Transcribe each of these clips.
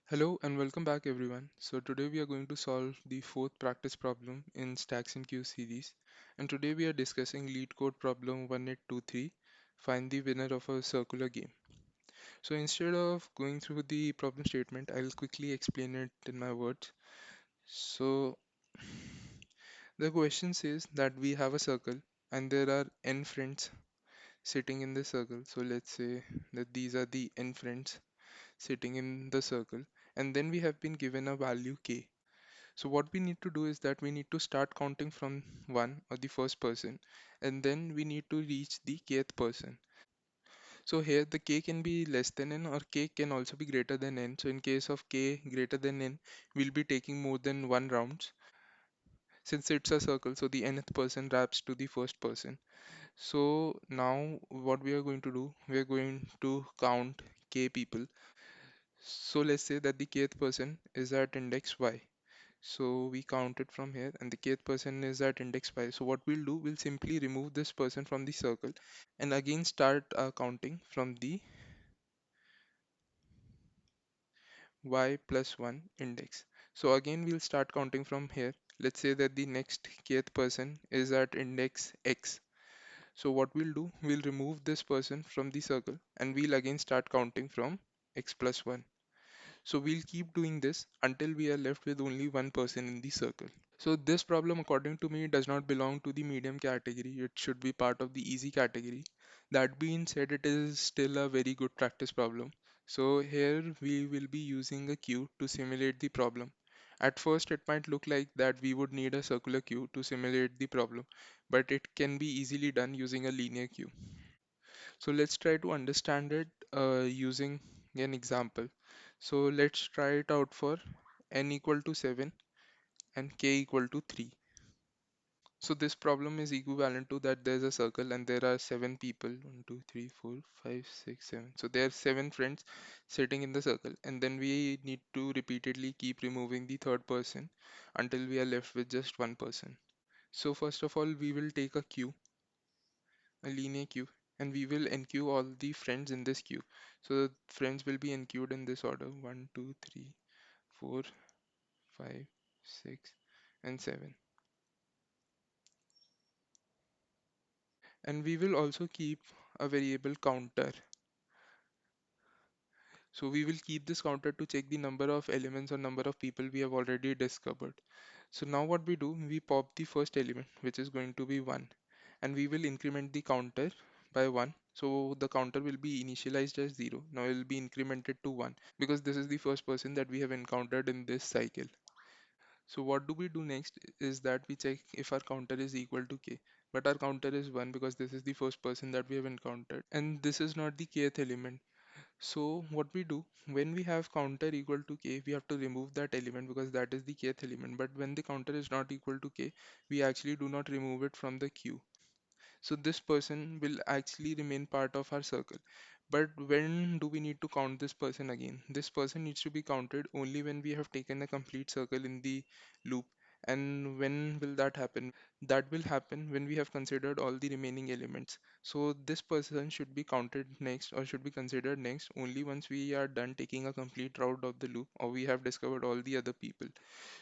Hello and welcome back everyone. So today we are going to solve the fourth practice problem in Stacks and Queues series. And today we are discussing Leetcode problem 1823, find the winner of a circular game. So instead of going through the problem statement, I'll quickly explain it in my words. So the question says that we have a circle and there are n friends sitting in the circle. So let's say that these are the n friends sitting in the circle, and then we have been given a value k. So what we need to do is that we need to start counting from 1 or the first person, and then we need to reach the kth person. So here the k can be less than n or k can also be greater than n. So in case of k greater than n, we'll be taking more than one rounds. Since it's a circle, so the nth person wraps to the first person. So now what we are going to do, we are going to count k people. So let's say that the kth person is at index y. So we count it from here, and the kth person is at index 5. So what we'll do, we'll simply remove this person from the circle and again start counting from the y plus 1 index. So again we'll start counting from here. Let's say that the next kth person is at index x. So what we'll do, we'll remove this person from the circle and we'll again start counting from x plus 1. So we'll keep doing this until we are left with only one person in the circle. So this problem, according to me, does not belong to the medium category. It should be part of the easy category. That being said, it is still a very good practice problem. So here we will be using a queue to simulate the problem. At first, it might look like that we would need a circular queue to simulate the problem, but it can be easily done using a linear queue. So let's try to understand it using an example. So let's try it out for n equal to 7 and k equal to 3. So this problem is equivalent to that there's a circle and there are seven people, 1, 2, 3, 4, 5, 6, 7. So there are seven friends sitting in the circle, and then we need to repeatedly keep removing the third person until we are left with just one person. So first of all, we will take a queue, a linear queue, and we will enqueue all the friends in this queue. So the friends will be enqueued in this order: 1, 2, 3, 4, 5, 6, and 7. And we will also keep a variable counter. So we will keep this counter to check the number of elements or number of people we have already discovered. So now what we do, we pop the first element, which is going to be 1, and we will increment the counter by 1. So the counter will be initialized as 0. Now it will be incremented to 1 because this is the first person that we have encountered in this cycle. So what do we do next is that we check if our counter is equal to k. But our counter is 1 because this is the first person that we have encountered. And this is not the kth element. So what we do, when we have counter equal to k, we have to remove that element because that is the kth element. But when the counter is not equal to k, we actually do not remove it from the queue. So this person will actually remain part of our circle. But when do we need to count this person again? This person needs to be counted only when we have taken a complete circle in the loop. And when will that happen? That will happen when we have considered all the remaining elements. So this person should be counted next or should be considered next only once we are done taking a complete route of the loop or we have discovered all the other people.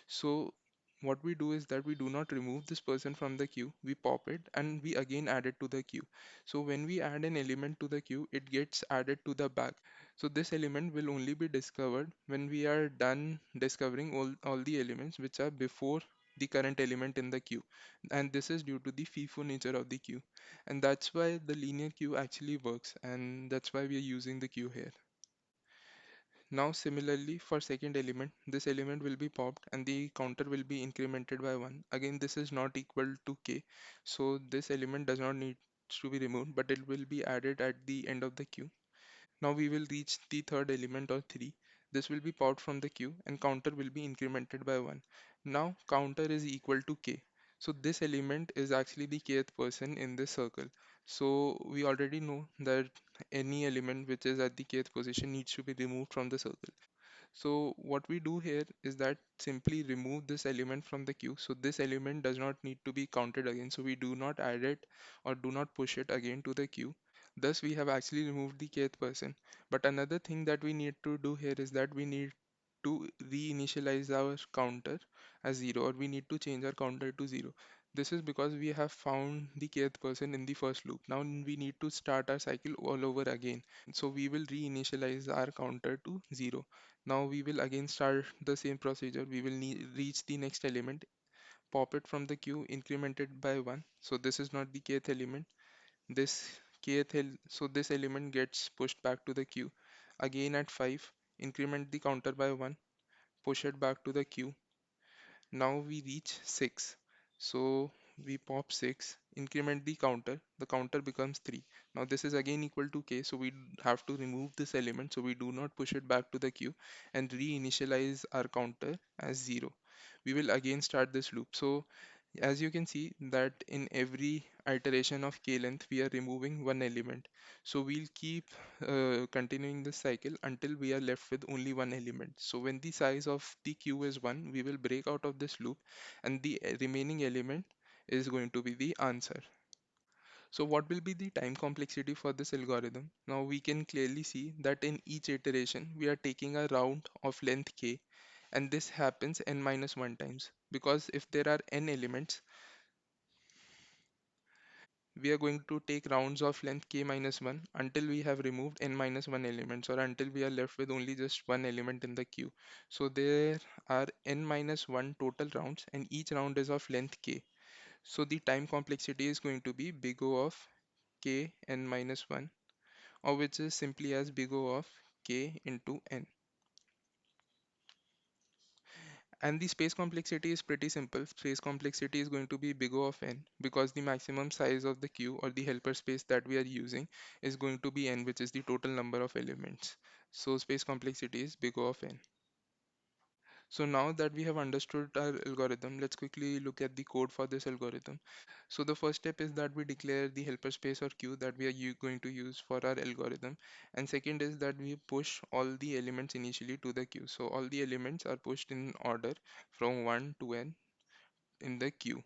So what we do is that we do not remove this person from the queue, we pop it and we again add it to the queue. So when we add an element to the queue, it gets added to the back. So this element will only be discovered when we are done discovering all the elements which are before the current element in the queue. And this is due to the FIFO nature of the queue. And that's why the linear queue actually works, and that's why we are using the queue here. Now similarly for second element, this element will be popped and the counter will be incremented by 1. Again, this is not equal to k, so this element does not need to be removed, but it will be added at the end of the queue. Now we will reach the third element or 3. This will be popped from the queue and counter will be incremented by 1. Now counter is equal to k. So this element is actually the kth person in this circle. So we already know that any element which is at the kth position needs to be removed from the circle. So what we do here is that simply remove this element from the queue. So this element does not need to be counted again. So we do not add it or do not push it again to the queue. Thus we have actually removed the kth person. But another thing that we need to do here is that we need to reinitialize our counter as 0, or we need to change our counter to 0. This is because we have found the kth person in the first loop. Now we need to start our cycle all over again. So we will reinitialize our counter to 0. Now we will again start the same procedure. We will reach the next element, pop it from the queue, increment it by 1. So this is not the kth element. So this element gets pushed back to the queue. Again at 5, increment the counter by 1, push it back to the queue. Now we reach 6. So we pop 6, increment the counter becomes 3. Now this is again equal to k, so we have to remove this element, so we do not push it back to the queue and reinitialize our counter as 0. We will again start this loop. So as you can see that in every iteration of k length we are removing one element. So we'll keep continuing this cycle until we are left with only one element. So when the size of the queue is 1, we will break out of this loop, and the remaining element is going to be the answer. So what will be the time complexity for this algorithm? Now we can clearly see that in each iteration we are taking a round of length k, and this happens n minus 1 times, because if there are n elements, we are going to take rounds of length k minus 1 until we have removed n minus 1 elements, or until we are left with only just one element in the queue. So there are n minus 1 total rounds, and each round is of length k. So the time complexity is going to be big O of k n minus 1, or which is simply as big O of k into n. And the space complexity is pretty simple. Space complexity is going to be big O of n, because the maximum size of the queue, or the helper space that we are using, is going to be n, which is the total number of elements. So space complexity is big O of n. So now that we have understood our algorithm, let's quickly look at the code for this algorithm. So the first step is that we declare the helper space or queue that we are going to use for our algorithm. And second is that we push all the elements initially to the queue. So all the elements are pushed in order from 1 to n in the queue.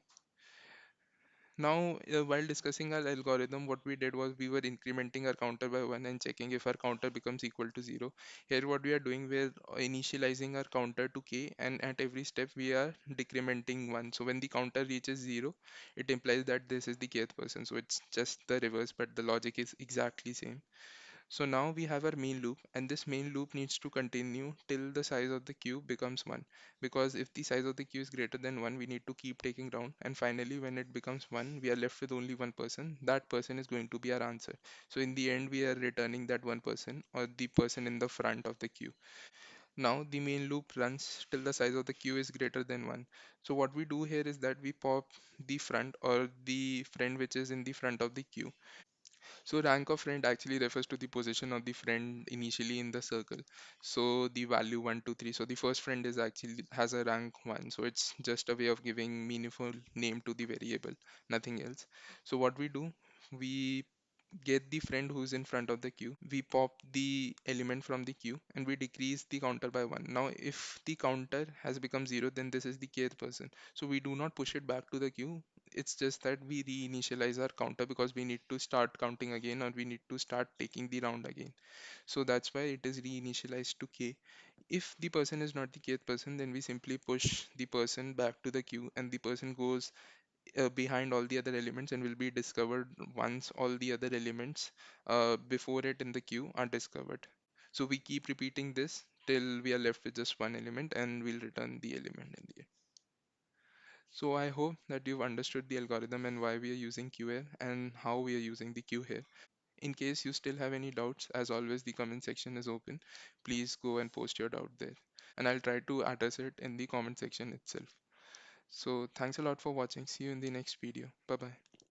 Now, while discussing our algorithm, what we did was we were incrementing our counter by 1 and checking if our counter becomes equal to 0. Here, what we are doing, we're initializing our counter to k, and at every step, we are decrementing 1. So when the counter reaches 0, it implies that this is the kth person. So it's just the reverse, but the logic is exactly same. So now we have our main loop, and this main loop needs to continue till the size of the queue becomes 1. Because if the size of the queue is greater than 1, we need to keep taking round. And finally, when it becomes 1, we are left with only one person. That person is going to be our answer. So in the end, we are returning that one person, or the person in the front of the queue. Now the main loop runs till the size of the queue is greater than 1. So what we do here is that we pop the front, or the friend which is in the front of the queue. So rank of friend actually refers to the position of the friend initially in the circle. So the value 1, 2, 3. So the first friend is actually has a rank 1. So it's just a way of giving meaningful name to the variable, nothing else. So what we do, we get the friend who's in front of the queue, we pop the element from the queue, and we decrease the counter by 1. Now if the counter has become 0, then this is the kth person, so we do not push it back to the queue. It's just that we reinitialize our counter, because we need to start counting again, or we need to start taking the round again. So that's why it is reinitialized to k. If the person is not the kth person, then we simply push the person back to the queue, and the person goes behind all the other elements, and will be discovered once all the other elements before it in the queue are discovered. So we keep repeating this till we are left with just one element, and we'll return the element in the end. So I hope that you've understood the algorithm and why we are using queue here and how we are using the queue here. In case you still have any doubts, as always, the comment section is open. Please go and post your doubt there, and I'll try to address it in the comment section itself. So thanks a lot for watching. See you in the next video. Bye bye.